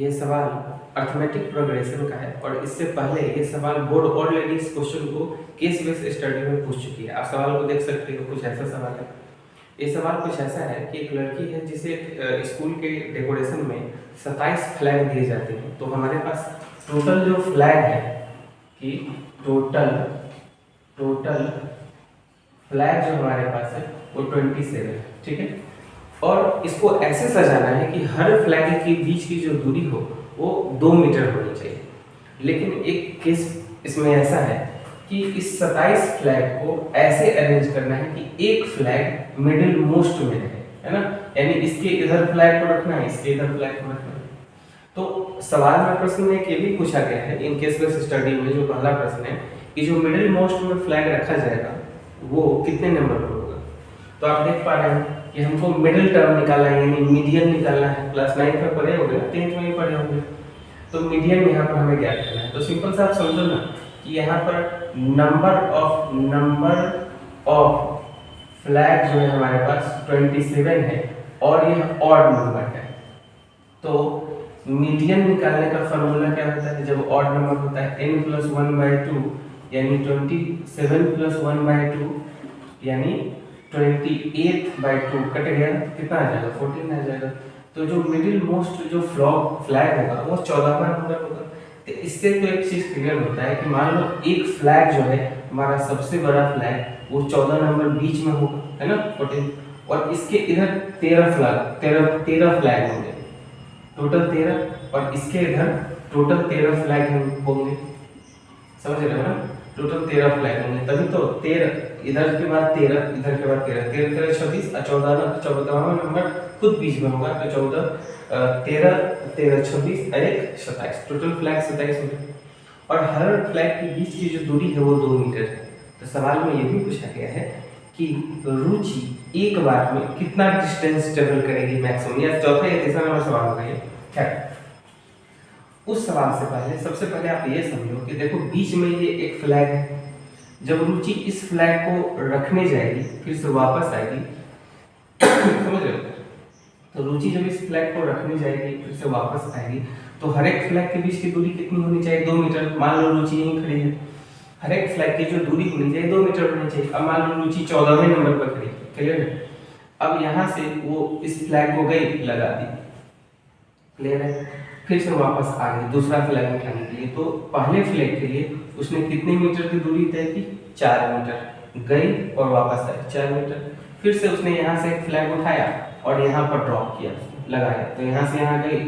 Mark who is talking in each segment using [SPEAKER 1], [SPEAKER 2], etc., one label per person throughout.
[SPEAKER 1] ये सवाल arithmetic progression का है और इससे पहले ये सवाल बोर्ड ऑलरेडी इस क्वेश्चन को केस बेस्ड स्टडी में पूछ चुकी है। आप सवाल को देख सकते हो, कुछ ऐसा सवाल है। ये सवाल कुछ ऐसा है कि एक लड़की है जिसे स्कूल के डेकोरेशन में 27 फ्लैग दिए जाते हैं। तो हमारे पास टोटल जो फ्लैग है कि टोटल फ्लैग जो हमारे पास है वो 27 है, ठीक है। और इसको ऐसे सजाना है कि हर फ्लैग के बीच की जो दूरी हो वो 2 मीटर होनी चाहिए। लेकिन एक केस इसमें ऐसा है कि इस 27 फ्लैग को ऐसे अरेंज करना है कि एक फ्लैग मिडिल मोस्ट में रहे, है ना। यानी इसके इधर फ्लैग को रखना है, इसके इधर फ्लैग को रखना है। तो सवाल में प्रश्न में ये भी पूछा गया है इन केस बेस्ड स्टडी में, जो पहला प्रश्न है कि जो मिडिल मोस्ट में फ्लैग रखा जाएगा वो कितने नंबर पर होगा। तो आप देख पा रहे हैं कि हमको मिडिल टर्म निकालना है, यानी मीडियन निकालना है। क्लास 9 में पढ़े होंगे, 10th में ही पढ़े होंगे। तो मीडियन यहाँ पर हमें ज्ञात करना है। तो सिंपल सा आप समझो ना कि यहाँ पर नंबर ऑफ फ्लैग जो है हमारे पास 27 है और यह ऑड नंबर है। तो मीडियन निकालने का फॉर्मूला क्या होता है जब ऑड नंबर होता है? n+1/2 यानी 27 + 1/2 यानी 28/2 कट गया, कितना आ जाएगा? 14 आ जाएगा। तो जो मिडिल मोस्ट जो फ्लैग होगा वो 14वां नंबर होगा। तो इससे तो एक चीज क्लियर होता है कि मान लो एक फ्लैग जो है हमारा सबसे बड़ा फ्लैग वो 14 नंबर बीच में होगा, है ना, 14। और इसके इधर 13 फ्लैग होंगे, टोटल 13। और इसके इधर टोटल 13 फ्लैग होंगे, समझ रहे हो ना। टोटल 13 फ्लैग होंगे, तभी तो 13 इधर के बाद 13 इधर के बाद 13 13 26 और 14वां नंबर खुद बीच में होगा। तो 13 26 और 1 27, टोटल फ्लैग 27 होंगे। और हर फ्लैग के बीच की जो दूरी है वो 2 मीटर है। तो सवाल में ये भी पूछा गया है कि रुचि एक बार में कितना डिस्टेंस ट्रेवल करेगी मैक्सिमम, या चौथा या तीसरा नंबर सवाल होगा ये। खैर, उस सवाल से पहले सबसे पहले आप ये समझो कि देखो बीच में ये एक फ्लैग है। जब रुचि इस फ्लैग को रखने जाएगी फिर से वापस आएगी समझ रहे हो। तो रुचि जब इस फ्लैग को रखने जाएगी फिर से वापस आएगी तो हर एक फ्लैग के बीच की दूरी कितनी होनी चाहिए? 2 मीटर। मान लो रुचि यहीं खड़ी है, हर एक फ्लैग की जो दूरी होनी चाहिए 2 मीटर होनी चाहिए। अब मान लो रुचि 14वें नंबर पर खड़ी है, क्लियर है। अब यहाँ से वो इस फ्लैग को गई लगा दी, क्लियर है। फिर से वापस आ गई दूसरा फ्लैग उठाने के लिए। तो पहले फ्लैग के लिए उसने कितने मीटर की दूरी तय की? 4 मीटर। गई और वापस आई 4 मीटर। फिर से उसने यहाँ से एक फ्लैग उठाया और यहाँ पर ड्रॉप किया, लगाया। तो यहाँ से यहाँ गई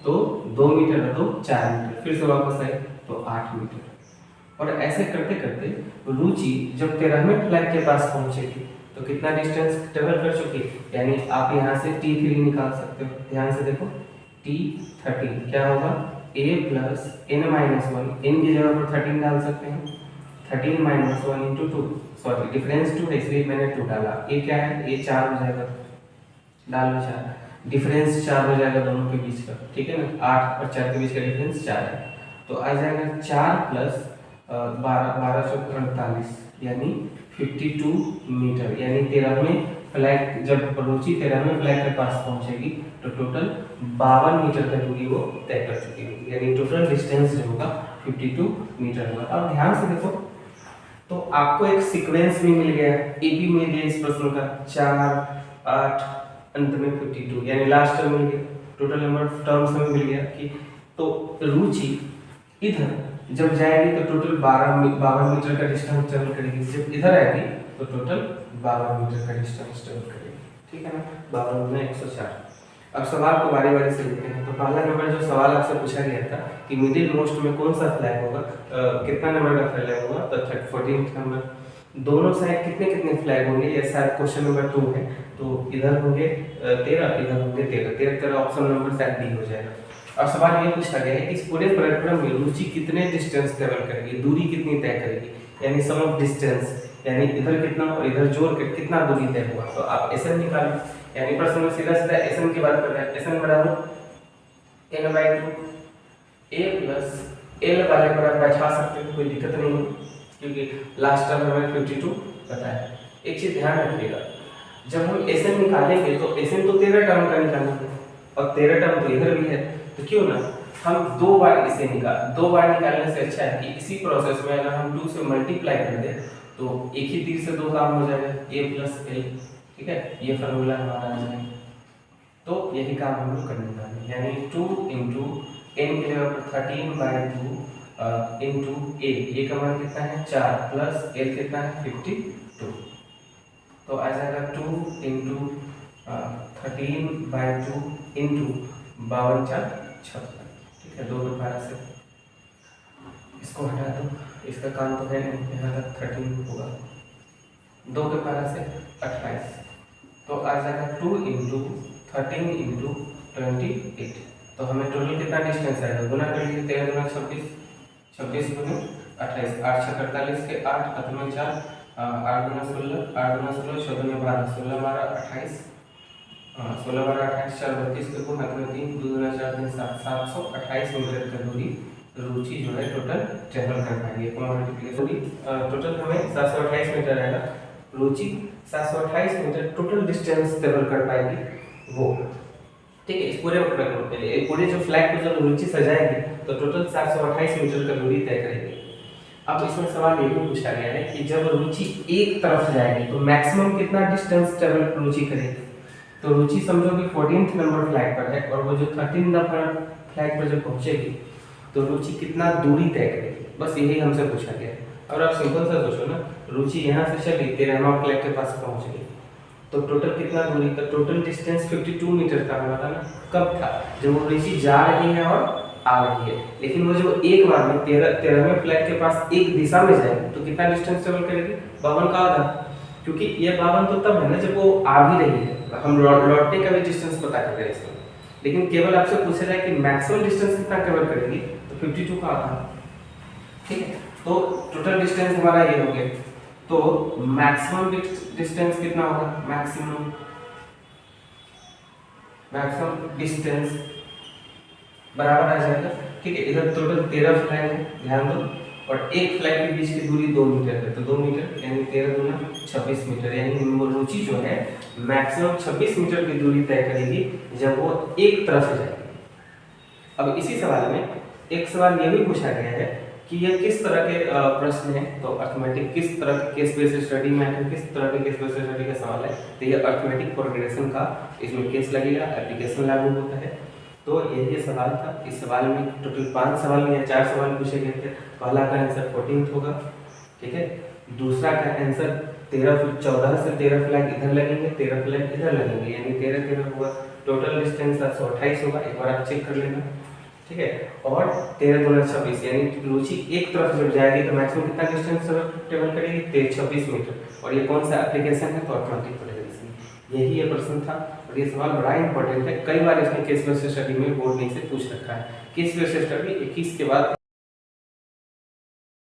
[SPEAKER 1] तो 2 मीटर है तो 4 मीटर। फिर से वापस आई तो 8 मीटर। और ऐसे करते करते रुचि जब 13वें फ्लैग के पास पहुंचेगी तो कितना डिस्टेंस ट्रेवल कर चुकी? यानी आप यहाँ से T3 निकाल सकते हो। ध्यान से देखो, T13 क्या होगा? a + n-1। n की जगह पर 13 डाल सकते हैं। 13 - 1 × 2, सॉरी डिफरेंस 2 है इसलिए मैंने 2 डाला। a क्या है? a 4 हो जाएगा, डाल लो 4। डिफरेंस 4 हो जाएगा दोनों के बीच का, ठीक है ना। 8 और 4 के बीच का डिफरेंस 4 है। तो आ जाएगा 4 + 12 चौक 48 यानी 52 मीटर। यानी 13वें फ्लैग जब रुचि 13वें फ्लैग के पास पहुंचेगी तो टोटल 52 मीटर का दूरी वो तय कर चुकी होगी। यानी टोटल डिस्टेंस जो होगा 52 मीटर होगा। अब ध्यान से देखो तो आपको एक सीक्वेंस भी मिल गया, ए बी मिल गया इस प्रश्न का, 4 8 अंत में 52 यानी लास्ट टर्म मिल गया। टोटल नंबर ऑफ टर्म्स हमें मिल गया कि तो रुचि इधर जब जाएगी तो टोटल 52 मीटर का डिस्टेंस ट्रेवल करेगी। जब इधर आएगी तो टोटल 52 मीटर का डिस्टेंस ट्रेवल करेगी, ठीक है ना। 52 में 104। अब सवाल को बारी बारी से लेते हैं। तो पहला नंबर जो सवाल आपसे पूछा गया था कि मिडिल मोस्ट में कौन सा फ्लैग होगा, कितना नंबर का फ्लैग होगा? तो 14th नंबर। दोनों साइड कितने कितने फ्लैग होंगे? ये शायद क्वेश्चन नंबर 2 है। तो इधर होंगे 13, इधर होंगे 13 ऑप्शन नंबर शायद डी हो जाएगा। अब सवाल ये पूछा गया है कि इस पूरे परिक्रम में रुचि कितने डिस्टेंस ट्रेवल करेगी, दूरी कितनी तय करेगी, यानी सम ऑफ डिस्टेंस, यानी इधर कितना और इधर जोड़ कर कितना दूरी तय हुआ। तो आप एसएन निकालो, यानी प्रश्न में सीधा सीधा एसएन की बात कर रहे हैं। एसएन बराबर n/2 a + l वाले पर आप बैठा सकते हो, कोई दिक्कत नहीं है क्योंकि लास्ट टर्म हमें 52 पता है। एक चीज ध्यान रखिएगा, जब हम एसएन निकालेंगे तो एसएन तो 13 टर्म का निकालना है और 13 टर्म तो इधर भी है। तो क्यों ना हम दो बार निकालने से अच्छा है कि इसी प्रोसेस में अगर हम 2 से मल्टीप्लाई कर दें तो एक ही तीर से दो काम हो जाएगा, a प्लस एल। ठीक है, ये फार्मूला हमारा आ जाएगा। तो यही काम हम लोग करने वाले हैं, यानी 2 इंटू एन के जगह पर 13/2 इंटू ए का मान कितना है 4 प्लस एल कितना है 52। तो आ जाएगा 2 इंटू 13/2 इंटू 52×4 56। ठीक है, 2 के पारा से इसको हटा दो, इसका काम तो है नहीं, यहाँ तक 13 होगा, 2 के पारा से 28। तो आ जाएगा 2 इंटू 13 इंटू 28। तो हमें टोटल कितना डिस्टेंस आएगा, गुना कर लीजिए, 13 गुना 26, 26 गुना 28, 8 6 48 के 8 खत्म में 4, 8 गुना 16, 8 गुना 16, 14 में 12, 16 12 28, 16 12 28, 4 32 के गुना 3, 2 गुना 4 3 7, 728 मीटर की दूरी रुचि जो है टोटल ट्रेवल कर पाएगी। टोटल हमें 728 मीटर आएगा, रुचि 728 मीटर टोटल डिस्टेंस ट्रेवल कर पाएगी वो। ठीक है, इस पूरे जो फ्लैग को जब रुचि सजाएगी तो टोटल 728 मीटर का दूरी तय करेगी। अब इसमें सवाल ये भी पूछा गया है कि जब रुचि एक तरफ जाएगी तो मैक्सिमम कितना डिस्टेंस ट्रेवल रुचि करेगी। तो रुचि समझो कि 14th नंबर फ्लैग पर है और वो जो 13 नंबर फ्लैग पर जब पहुंचेगी तो रुचि कितना दूरी तय करेगी, बस यही हमसे पूछा गया है। और आप सिंपल सा सोचो ना, रुचि यहाँ से चली 13वां फ्लैग के पास पहुंच गई तो टोटल कितना दूरी, तो टोटल डिस्टेंस 52 मीटर का हमारा ना कब था, जब वो रुचि जा रही है और आ रही है। लेकिन वो जो एक बार में 13वें फ्लैग के पास एक दिशा में जाएगी तो कितना डिस्टेंस ट्रेवल करेगी, 52 का आधा, क्योंकि ये 52 तो तब है ना जब वो आ भी रही है, हम लौटने का भी डिस्टेंस पता कर रहे हैं इसमें। लेकिन केवल आपसे पूछ रहा है कि मैक्सिमम डिस्टेंस कितना कवर करेगी, तो 52 का आधा। ठीक है, तो टोटल डिस्टेंस हमारा ये हो गया। तो मैक्सिमम डिस्टेंस कितना होगा, मैक्सिमम डिस्टेंस बराबर आ जाएगा। ठीक है, इधर टोटल 13 फ्लैग है, ध्यान दो, और एक फ्लैग के बीच की दूरी 2 मीटर है, तो 2 मीटर यानी 13 गुना 26 मीटर, यानी रुचि जो है मैक्सिमम 26 मीटर की दूरी तय करेगी जब वो एक तरफ जाएगी। अब इसी सवाल में एक सवाल ये भी पूछा गया है कि यह किस तरह के प्रश्न है, तो अर्थमेटिक किस तरह के केस बेस्ड स्टडी में है, किस तरह के केस बेस्ड स्टडी का सवाल है, तो ये अर्थमेटिक प्रोग्रेशन का इसमें केस लगेगा, एप्लीकेशन लागू होता है। तो यही सवाल था। इस सवाल में टोटल 5 सवाल या 4 सवाल पूछे गए थे। पहला का आंसर 14th होगा, ठीक है। दूसरा का आंसर 14 से 13 फ्लैग इधर लगेंगे, 13 फ्लैग इधर लगेंगे, यानी 13 होगा। टोटल डिस्टेंस 728 होगा, एक बार आप चेक कर लेना, ठीक है। और 13 गुना 26 यानी रुचि एक तरफ जब जाएगी तो मैक्सिमम कितना डिस्टेंस ट्रेवल करेगी, 26 मीटर। और ये कौन सा एप्लीकेशन है, तो अर्थमेटिक प्रोग्रेशन। यही ये प्रश्न था और ये सवाल बड़ा इंपॉर्टेंट है, कई बार इसमें केस बेस्ड स्टडी में बोर्ड ने इसे पूछ रखा है। केस बेस्ड स्टडी 21 के बाद